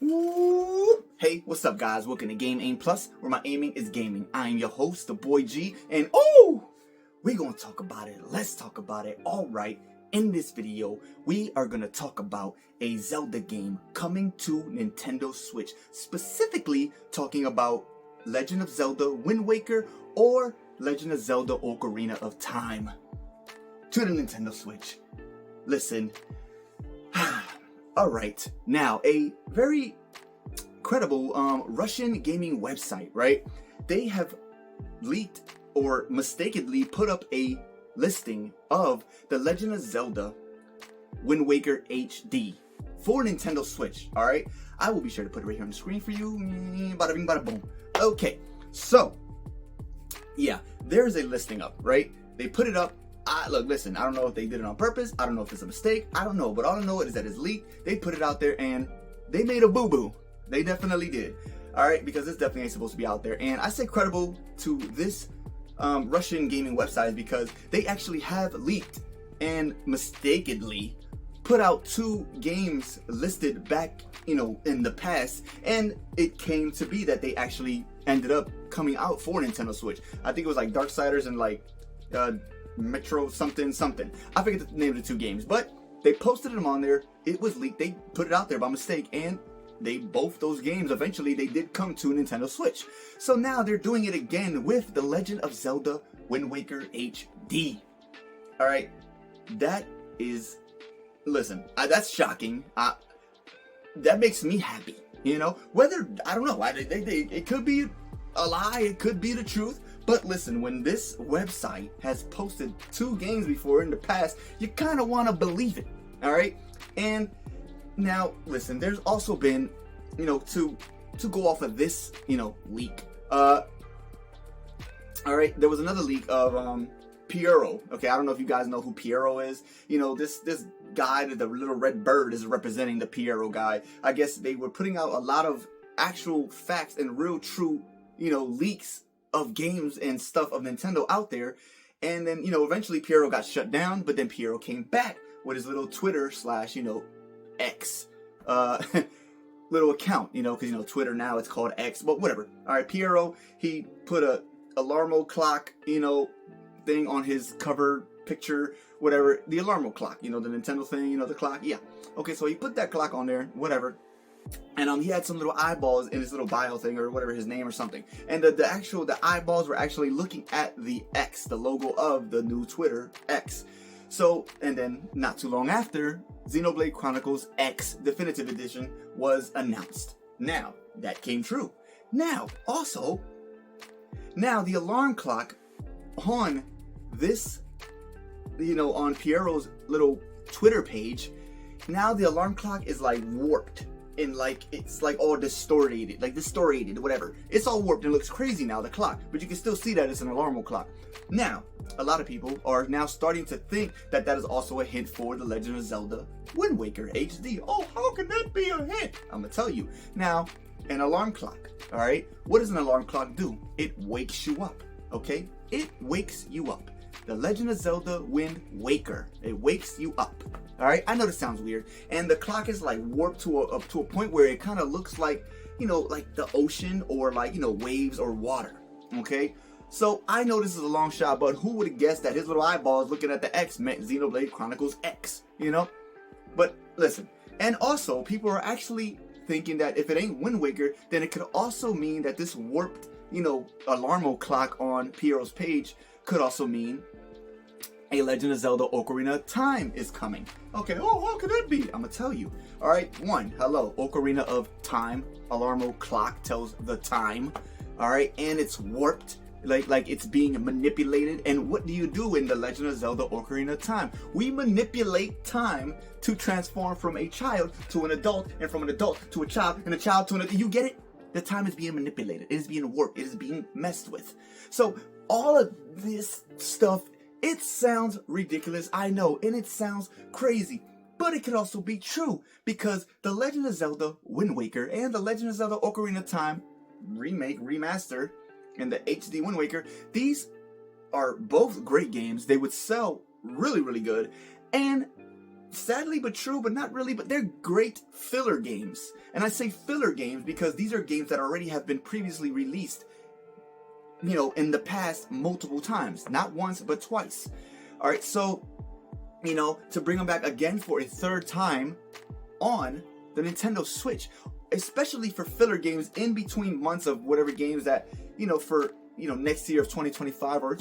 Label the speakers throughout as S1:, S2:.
S1: Woo! Hey, what's up, guys? Welcome to Game Aim Plus, where my aiming is gaming. I am your host, the boy G, and we're gonna talk about it. Let's talk about it. All right, in this video, we are gonna talk about a Zelda game coming to Nintendo Switch, specifically talking about Legend of Zelda Wind Waker or Legend of Zelda Ocarina of Time to the Nintendo Switch. Listen. Alright, now a very credible Russian gaming website, right? They have leaked or mistakenly put up a listing of the Legend of Zelda Wind Waker HD for Nintendo Switch, alright? I will be sure to put it right here on the screen for you. Bada bing, bada boom. Okay, so, yeah, there's a listing up, right? They put it up. Look, listen, I don't know if they did it on purpose. I don't know if it's a mistake. I don't know. But all I know is that it's leaked. They put it out there and they made a boo-boo. They definitely did. All right, because this definitely ain't supposed to be out there. And I say credible to this Russian gaming website because they actually have leaked and mistakenly put out two games listed back, in the past. And it came to be that they actually ended up coming out for Nintendo Switch. I think it was like Darksiders and like... Metro something. I forget the name of the two games, but they posted them on there. It was leaked. They put it out there by mistake, and both those games eventually they did come to Nintendo Switch. So now they're doing it again with the Legend of Zelda Wind Waker HD. All right, that is, listen, that's shocking. That makes me happy. Whether I don't know. It could be a lie. It could be the truth. But listen, when this website has posted two games before in the past, you kind of want to believe it, all right? And now, listen, there's also been, to go off of this, leak. All right, there was another leak of Piero. Okay, I don't know if you guys know who Piero is. This guy, the little red bird, is representing the Piero guy. I guess they were putting out a lot of actual facts and real true, leaks of games and stuff of Nintendo out there. And then, eventually Piero got shut down, but then Piero came back with his little Twitter / X little account, because, Twitter now it's called X, but whatever. All right, Piero, he put a alarmo clock, thing on his cover picture, whatever, the alarmo clock, the Nintendo thing, the clock, yeah. Okay, so he put that clock on there, whatever. And he had some little eyeballs in his little bio thing or whatever, his name or something. And the eyeballs were actually looking at the X, the logo of the new Twitter X. So, and then not too long after, Xenoblade Chronicles X Definitive Edition was announced. Now, that came true. Now, also, the alarm clock on this, on Piero's little Twitter page, now the alarm clock is like warped. And it's like all distorted, whatever. It's all warped and looks crazy now, the clock. But you can still see that it's an alarm clock. Now, a lot of people are now starting to think that is also a hint for the Legend of Zelda Wind Waker HD. Oh, how can that be a hint? I'm gonna tell you. Now, an alarm clock, all right? What does an alarm clock do? It wakes you up, okay? It wakes you up. The Legend of Zelda Wind Waker. It wakes you up. All right, I know this sounds weird, and the clock is like warped to a point where it kind of looks like, like the ocean or like, waves or water. Okay, so I know this is a long shot, but who would have guessed that his little eyeballs looking at the X meant Xenoblade Chronicles X? But listen, and also people are actually thinking that if it ain't Wind Waker, then it could also mean that this warped, alarmo clock on Piero's page could also mean a Legend of Zelda Ocarina of Time is coming. Okay, how could that be? I'm gonna tell you. All right, hello, Ocarina of Time. Alarmo clock tells the time. All right, and it's warped, like it's being manipulated. And what do you do in the Legend of Zelda Ocarina of Time? We manipulate time to transform from a child to an adult, and from an adult to a child, and a child to you get it? The time is being manipulated. It is being warped. It is being messed with. So all of this stuff, it sounds ridiculous, I know, and it sounds crazy, but it could also be true, because The Legend of Zelda Wind Waker and The Legend of Zelda Ocarina of Time Remake, Remaster, and the HD Wind Waker, these are both great games. They would sell really, really good, and sadly but true, but not really, but they're great filler games. And I say filler games because these are games that already have been previously released, you know, in the past multiple times. Not once, but twice. Alright, so, you know, to bring them back again for a third time on the Nintendo Switch, especially for filler games in between months of whatever games that, you know, for, you know, next year of 2025 or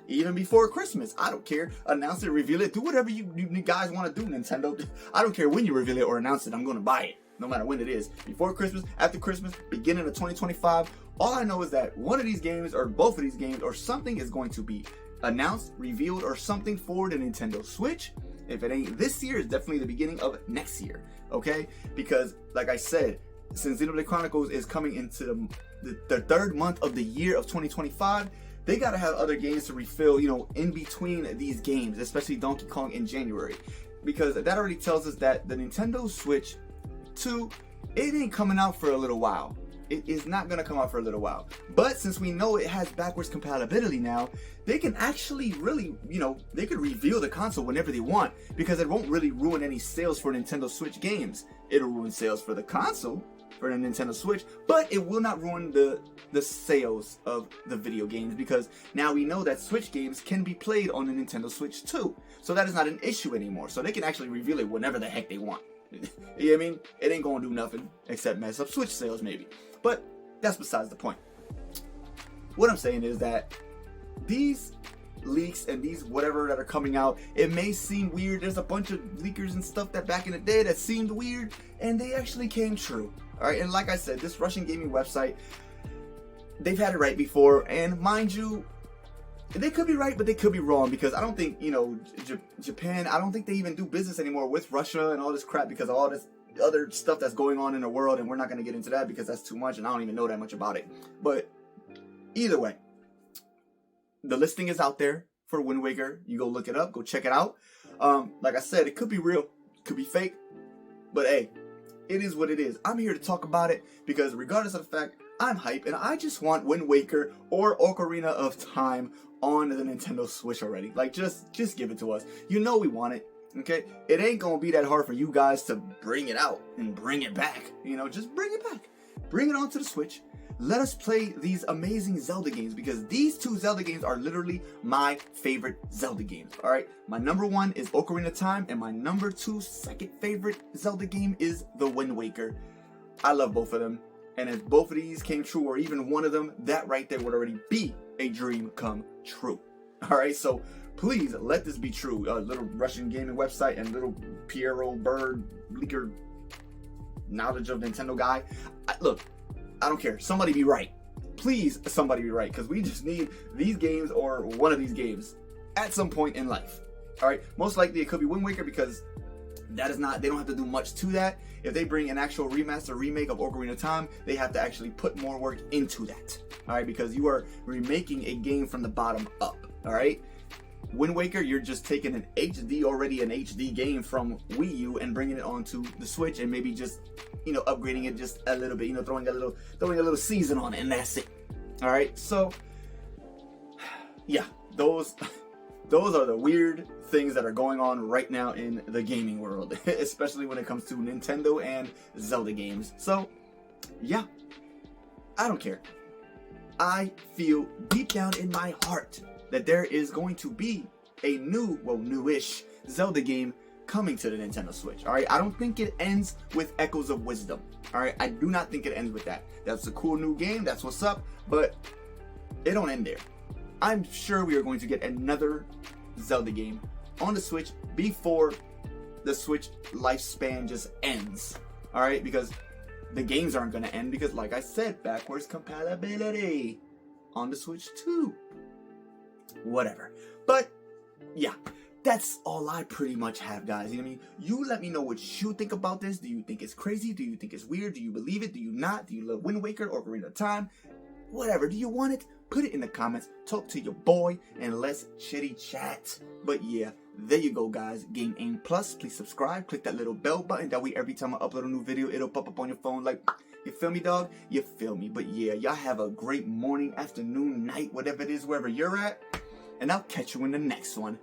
S1: even before Christmas. I don't care. Announce it, reveal it, do whatever you guys want to do, Nintendo. I don't care when you reveal it or announce it. I'm going to buy it, no matter when it is. Before Christmas, after Christmas, beginning of 2025. All I know is that one of these games or both of these games or something is going to be announced, revealed, or something for the Nintendo Switch. If it ain't this year, it's definitely the beginning of next year, okay? Because, like I said, since Xenoblade Chronicles is coming into the third month of the year of 2025, they gotta have other games to refill, you know, in between these games, especially Donkey Kong in January. Because that already tells us that the Nintendo Switch 2, it ain't coming out for a little while. It is not going to come out for a little while. But since we know it has backwards compatibility now, they can actually really, you know, they could reveal the console whenever they want, because it won't really ruin any sales for Nintendo Switch games. It'll ruin sales for the console, for the Nintendo Switch, but it will not ruin the sales of the video games, because now we know that Switch games can be played on the Nintendo Switch too. So that is not an issue anymore. So they can actually reveal it whenever the heck they want. You know what I mean? It ain't gonna do nothing except mess up Switch sales maybe. But that's besides the point. What I'm saying is that these leaks and these whatever that are coming out, it may seem weird. There's a bunch of leakers and stuff that back in the day that seemed weird, and they actually came true. Alright, and like I said, this Russian gaming website, they've had it right before, and mind you, they could be right, but they could be wrong, because I don't think, you know, Japan, I don't think they even do business anymore with Russia and all this crap because of all this other stuff that's going on in the world, and we're not going to get into that because that's too much and I don't even know that much about it. But either way, the listing is out there for Wind Waker. You go look it up, go check it out. Like I said, it could be real, it could be fake, but hey, it is what it is. I'm here to talk about it because regardless of the fact, I'm hype and I just want Wind Waker or Ocarina of Time on the Nintendo Switch already. Like, just give it to us. You know we want it. Okay, it ain't gonna be that hard for you guys to bring it out and bring it back. You know, just bring it back. Bring it onto the Switch. Let us play these amazing Zelda games, because these two Zelda games are literally my favorite Zelda games. Alright, my number one is Ocarina of Time, and my number two second favorite Zelda game is The Wind Waker. I love both of them, and if both of these came true, or even one of them, that right there would already be a dream come true. Alright, so please let this be true. Little Russian gaming website and little Piero Bird leaker knowledge of Nintendo guy. Look, I don't care. Somebody be right. Please, somebody be right, because we just need these games or one of these games at some point in life. All right. Most likely it could be Wind Waker, because that is not. They don't have to do much to that. If they bring an actual remaster, remake of Ocarina of Time, they have to actually put more work into that. All right, because you are remaking a game from the bottom up. All right. Wind Waker, you're just taking an already an HD game from Wii U and bringing it onto the Switch, and maybe just, you know, upgrading it just a little bit, you know, throwing a little season on it, and that's it. All right, so yeah, those are the weird things that are going on right now in the gaming world, especially when it comes to Nintendo and Zelda games. So yeah, I don't care. I feel deep down in my heart that there is going to be a newish Zelda game coming to the Nintendo Switch. All right, I don't think it ends with Echoes of Wisdom. All right, I do not think it ends with that. That's a cool new game. That's what's up, but it don't end there. I'm sure we are going to get another Zelda game on the Switch before the Switch lifespan just ends. All right, because the games aren't going to end, because like I said, backwards compatibility on the Switch too. Whatever. But yeah, that's all I pretty much have, guys. You know what I mean? You let me know what you think about this. Do you think it's crazy? Do you think it's weird? Do you believe it? Do you not? Do you love Wind Waker or Ocarina of Time? Whatever. Do you want it? Put it in the comments. Talk to your boy and let's chitty chat. But yeah, there you go, guys. Game Aim Plus. Please subscribe. Click that little bell button. That way every time I upload a new video, it'll pop up on your phone like, you feel me, dog? You feel me? But yeah, y'all have a great morning, afternoon, night, whatever it is, wherever you're at. And I'll catch you in the next one.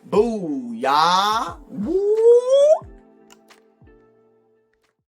S1: Booyah! Woo!